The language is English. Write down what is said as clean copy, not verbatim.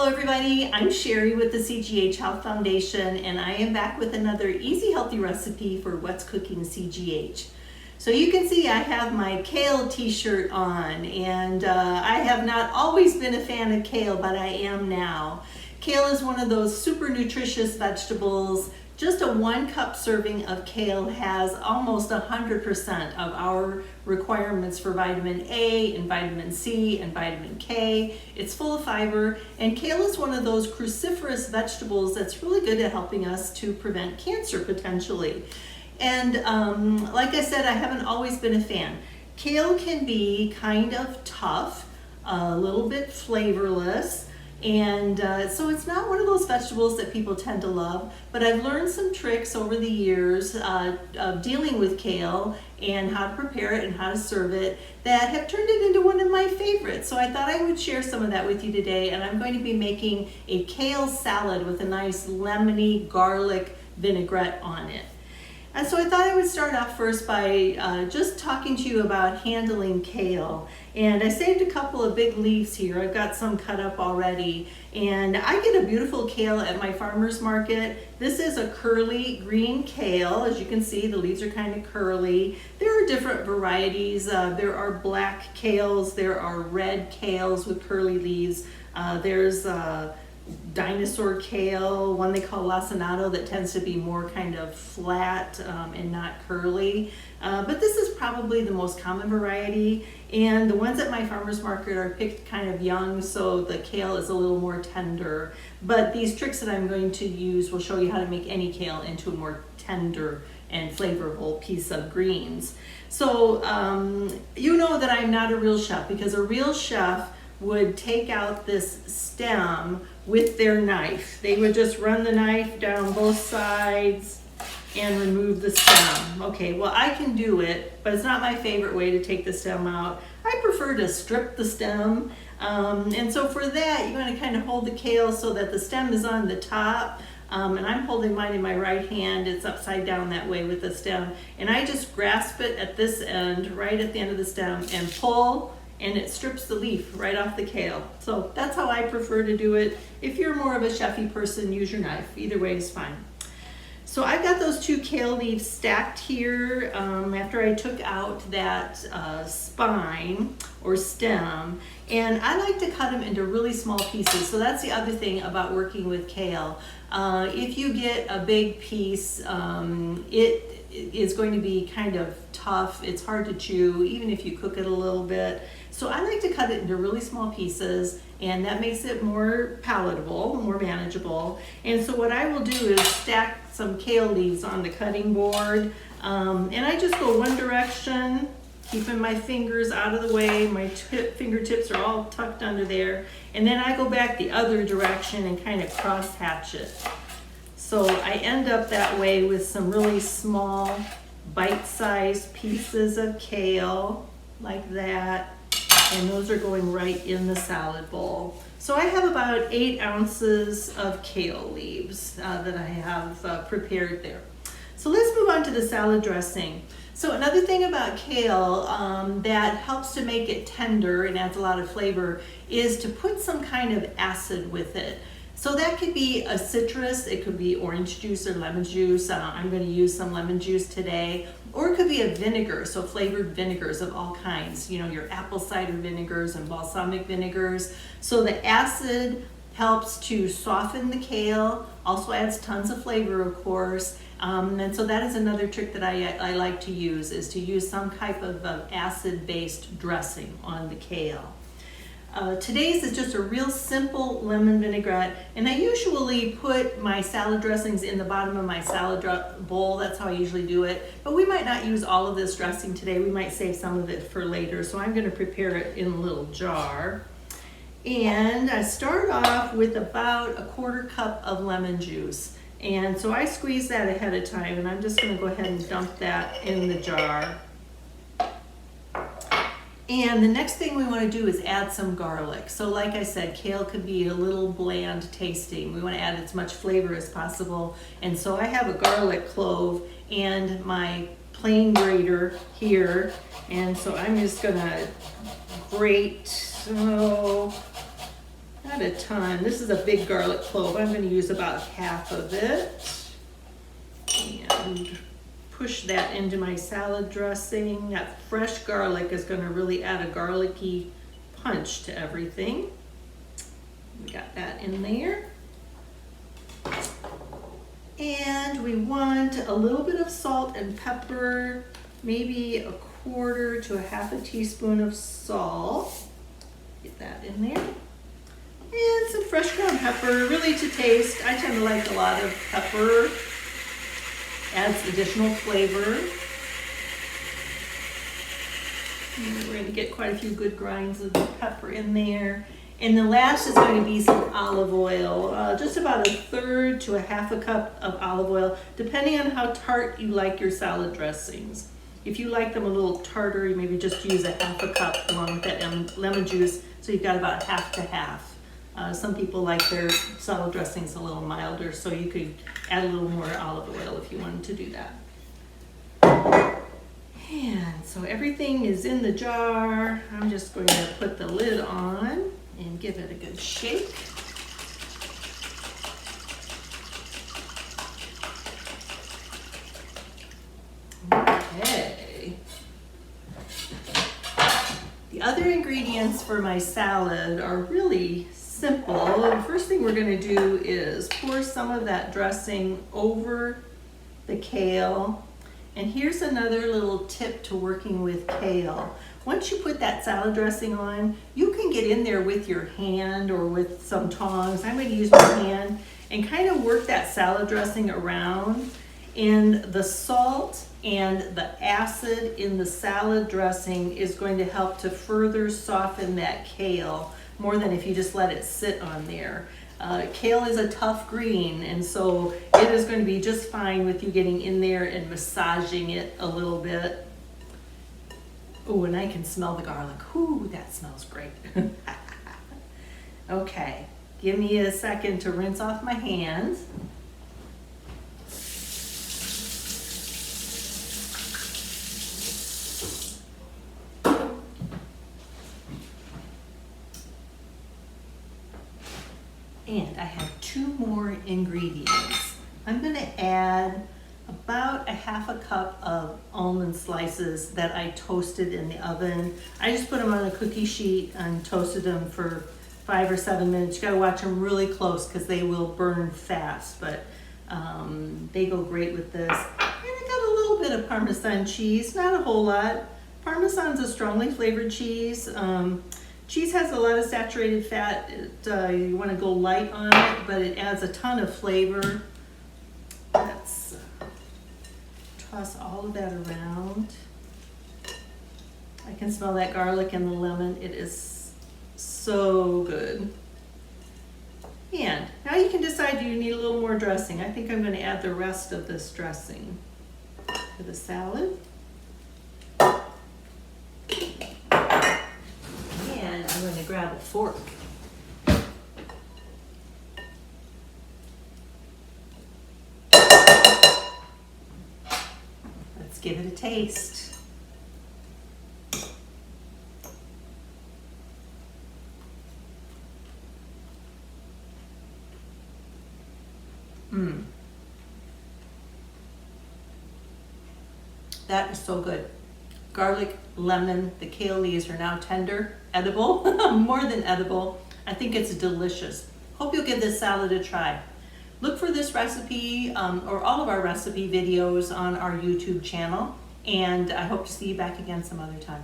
Hello everybody, I'm Sherry with the CGH Health Foundation, and I am back with another easy healthy recipe for What's Cooking CGH. So you can see I have my kale t-shirt on, and I have not always been a fan of kale, but I am now. Kale is one of those super nutritious vegetables. Just a 1 cup serving of kale has almost 100% of our requirements for vitamin A and vitamin C and vitamin K. It's full of fiber, and kale is one of those cruciferous vegetables that's really good at helping us to prevent cancer potentially. And like I said, I haven't always been a fan. Kale can be kind of tough, a little bit flavorless, and so it's not one of those vegetables that people tend to love, but I've learned some tricks over the years of dealing with kale and how to prepare it and how to serve it that have turned it into one of my favorites. So I thought I would share some of that with you today, and I'm going to be making a kale salad with a nice lemony garlic vinaigrette on it. And so I thought I would start off first by just talking to you about handling kale. And I saved a couple of big leaves here. I've got some cut up already. And I get a beautiful kale at my farmer's market. This is a curly green kale. As you can see, the leaves are kind of curly. There are different varieties. There are black kales. There are red kales with curly leaves. There's dinosaur kale, one they call lacinato, that tends to be more kind of flat and not curly. But this is probably the most common variety, and the ones at my farmer's market are picked kind of young, so the kale is a little more tender. But these tricks that I'm going to use will show you how to make any kale into a more tender and flavorful piece of greens. So you know that I'm not a real chef, because a real chef would take out this stem with their knife. They would just run the knife down both sides and remove the stem. Okay, well, I can do it, but it's not my favorite way to take the stem out. I prefer to strip the stem. And so for that, you're going to kind of hold the kale so that the stem is on the top. And I'm holding mine in my right hand. It's upside down that way with the stem. And I just grasp it at this end, right at the end of the stem, and pull, and it strips the leaf right off the kale. So that's how I prefer to do it. If you're more of a chefy person, use your knife. Either way is fine. So I've got those 2 kale leaves stacked here after I took out that spine or stem, and I like to cut them into really small pieces. So that's the other thing about working with kale. If you get a big piece, it is going to be kind of tough. It's hard to chew, even if you cook it a little bit. So I like to cut it into really small pieces, and that makes it more palatable, more manageable. And so what I will do is stack some kale leaves on the cutting board, and I just go one direction, keeping my fingers out of the way. My fingertips are all tucked under there, and then I go back the other direction and kind of cross hatch it. So I end up that way with some really small bite-sized pieces of kale like that, and those are going right in the salad bowl. So I have about 8 ounces of kale leaves that I have prepared there. So let's move on to the salad dressing. So another thing about kale that helps to make it tender and adds a lot of flavor is to put some kind of acid with it. So that could be a citrus, it could be orange juice or lemon juice. I'm going to use some lemon juice today. Or it could be a vinegar, so flavored vinegars of all kinds. You know, your apple cider vinegars and balsamic vinegars. So the acid helps to soften the kale, also adds tons of flavor, of course. And so that is another trick that I like to use, is to use some type of acid-based dressing on the kale. Today's is just a real simple lemon vinaigrette, and I usually put my salad dressings in the bottom of my salad bowl. That's how I usually do it, but we might not use all of this dressing today. We might save some of it for later, so I'm going to prepare it in a little jar. And I start off with about a 1/4 cup of lemon juice, and so I squeeze that ahead of time, and I'm just going to go ahead and dump that in the jar. And the next thing we want to do is add some garlic. So like I said, kale could be a little bland tasting. We want to add as much flavor as possible. And so I have a garlic clove and my plain grater here. And so I'm just going to grate, Not a ton. This is a big garlic clove. I'm going to use about half of it. And push that into my salad dressing. That fresh garlic is going to really add a garlicky punch to everything. We got that in there. And we want a little bit of salt and pepper, maybe a quarter to a half a teaspoon of salt. Get that in there. And some fresh ground pepper, really to taste. I tend to like a lot of pepper. Adds additional flavor. And we're going to get quite a few good grinds of pepper in there. And the last is going to be some olive oil, just about a third to a half a cup of olive oil, depending on how tart you like your salad dressings. If you like them a little tartar, you maybe just use a half a cup along with that lemon juice, so you've got about half to half. Some people like their salad dressings a little milder, so you could add a little more olive oil if you wanted to do that. And so everything is in the jar. I'm just going to put the lid on and give it a good shake. Okay. The other ingredients for my salad are really simple. The first thing we're going to do is pour some of that dressing over the kale. And here's another little tip to working with kale. Once you put that salad dressing on, you can get in there with your hand or with some tongs. I'm going to use my hand and kind of work that salad dressing around. And the salt and the acid in the salad dressing is going to help to further soften that kale more than if you just let it sit on there. Kale is a tough green, and so it is going to be just fine with you getting in there and massaging it a little bit. Oh, and I can smell the garlic. Ooh, that smells great. Okay, give me a second to rinse off my hands. And I have two more ingredients. I'm going to add about a half a cup of almond slices that I toasted in the oven. I just put them on a cookie sheet and toasted them for 5 or 7 minutes. You got to watch them really close because they will burn fast, but they go great with this. And I got a little bit of Parmesan cheese, not a whole lot. Parmesan's a strongly flavored cheese. Cheese has a lot of saturated fat. You want to go light on it, but it adds a ton of flavor. Let's toss all of that around. I can smell that garlic and the lemon. It is so good. And now you can decide, do you need a little more dressing? I think I'm going to add the rest of this dressing to the salad. I'm going to grab a fork. Let's give it a taste. That is so good. Garlic, lemon, the kale leaves are now tender, edible, more than edible. I think it's delicious. Hope you'll give this salad a try. Look for this recipe or all of our recipe videos on our YouTube channel, and I hope to see you back again some other time.